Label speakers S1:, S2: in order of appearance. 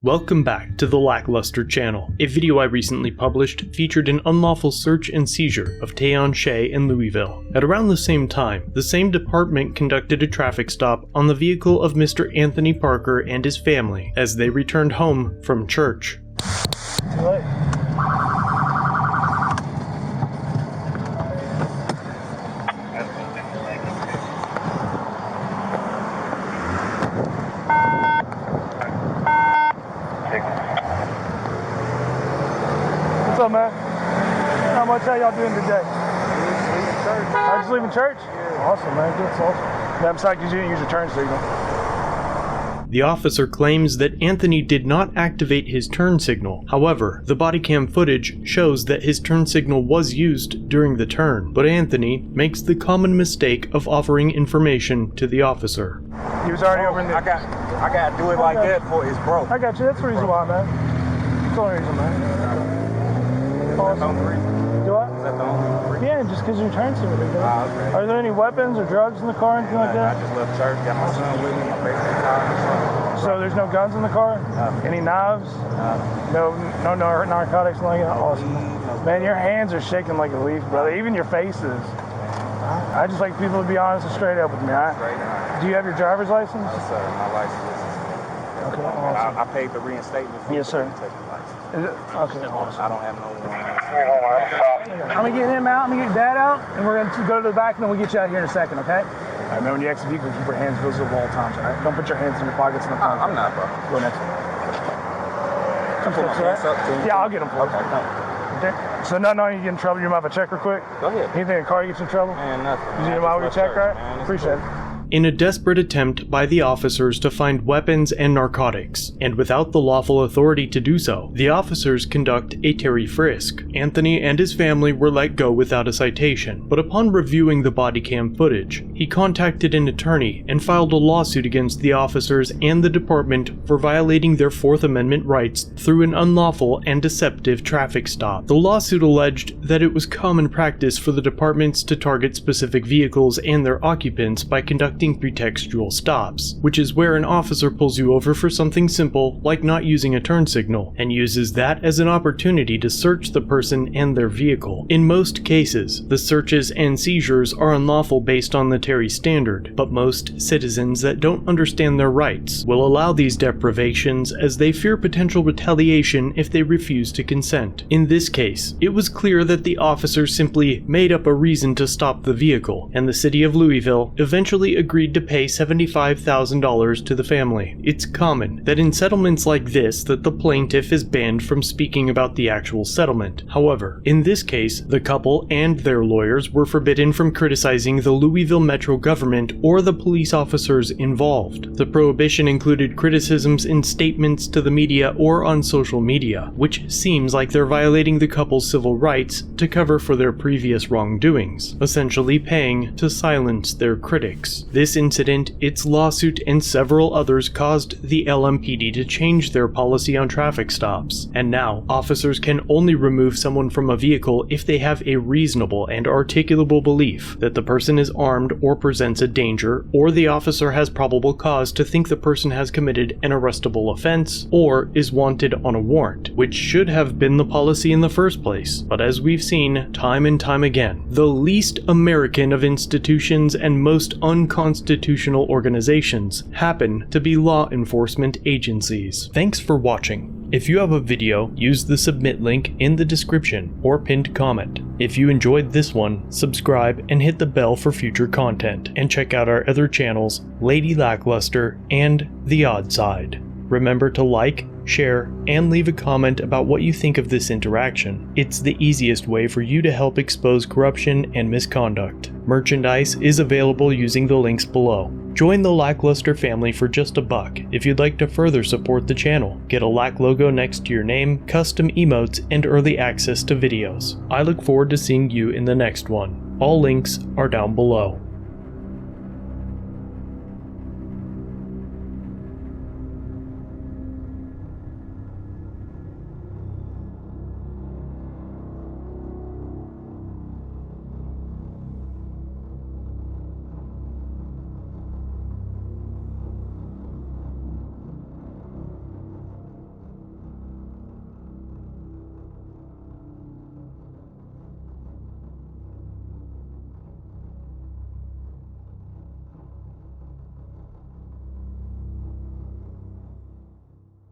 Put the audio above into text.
S1: Welcome back to the LackLuster channel. A video I recently published featured an unlawful search and seizure of Tayon Shea in Louisville. At around the same time, the same department conducted a traffic stop on the vehicle of Mr. Anthony Parker and his family as they returned home from church.
S2: Too late. What's up, man? How much how y'all doing today? I just leaving church? Yeah. Awesome, man. That's awesome. Yeah, besides, you didn't use your turn signal.
S1: The officer claims that Anthony did not activate his turn signal. However, the body cam footage shows that his turn signal was used during the turn, but Anthony makes the common mistake of offering information to the officer.
S2: He was already over in there.
S3: I got to do it like that for his bro.
S2: I got you. That's the reason why, man. That's the only reason, man. Awesome. Do what?
S3: Is that the only reason?
S2: Yeah, just because your turn signal.
S3: Okay.
S2: Are there any weapons or drugs in the car or anything like that?
S3: I just left church, got my son with me, my baseball car.
S2: So there's no guns in the car? Any knives? No narcotics, nothing? Awesome. Man, your hands are shaking like a leaf, brother. Even your face is. I just like people to be honest and straight up with me. Do you have your driver's license?
S3: Yes, sir. My license is.
S2: Okay, awesome.
S3: I paid the reinstatement fee.
S2: Yes, sir.
S3: Is
S2: it? Okay, awesome.
S3: I don't have no one.
S2: I'm going to get him out, I'm going to get Dad out, and we're going to go to the back, and then we'll get you out here in a second, okay? All right, remember when you exit vehicle, keep your hands visible at all times, all right? Don't put your hands in your pockets in the front.
S3: I'm not, bro.
S2: Go next.
S3: Can I pull my pants up too?
S2: Yeah, I'll get them for you.
S3: Okay.
S2: Okay. So no, you get in trouble, you might have a check real quick?
S3: Go ahead.
S2: Anything in the car gets you in trouble?
S3: Man, nothing.
S2: You need a mile with your check, right? Appreciate it.
S1: In a desperate attempt by the officers to find weapons and narcotics, and without the lawful authority to do so, the officers conduct a Terry frisk. Anthony and his family were let go without a citation, but upon reviewing the body cam footage, he contacted an attorney and filed a lawsuit against the officers and the department for violating their Fourth Amendment rights through an unlawful and deceptive traffic stop. The lawsuit alleged that it was common practice for the departments to target specific vehicles and their occupants by conducting pretextual stops, which is where an officer pulls you over for something simple like not using a turn signal and uses that as an opportunity to search the person and their vehicle. In most cases, the searches and seizures are unlawful based on the Terry standard, but most citizens that don't understand their rights will allow these deprivations as they fear potential retaliation if they refuse to consent. In this case, it was clear that the officers simply made up a reason to stop the vehicle, and the city of Louisville eventually agreed to pay $75,000 to the family. It's common that in settlements like this that the plaintiff is banned from speaking about the actual settlement. However, in this case, the couple and their lawyers were forbidden from criticizing the Louisville Metro government or the police officers involved. The prohibition included criticisms in statements to the media or on social media, which seems like they're violating the couple's civil rights to cover for their previous wrongdoings, essentially paying to silence their critics. This incident, its lawsuit, and several others caused the LMPD to change their policy on traffic stops, and now officers can only remove someone from a vehicle if they have a reasonable and articulable belief that the person is armed or presents a danger, or the officer has probable cause to think the person has committed an arrestable offense or is wanted on a warrant, which should have been the policy in the first place. But as we've seen time and time again, the least American of institutions and most unconstitutional organizations happen to be law enforcement agencies. Thanks for watching. If you have a video, use the submit link in the description or pinned comment. If you enjoyed this one, subscribe and hit the bell for future content, and check out our other channels, Lady LackLuster and The Odd Side. Remember to like, share, and leave a comment about what you think of this interaction. It's the easiest way for you to help expose corruption and misconduct. Merchandise is available using the links below. Join the LackLuster family for just $1 if you'd like to further support the channel. Get a Lack logo next to your name, custom emotes, and early access to videos. I look forward to seeing you in the next one. All links are down below.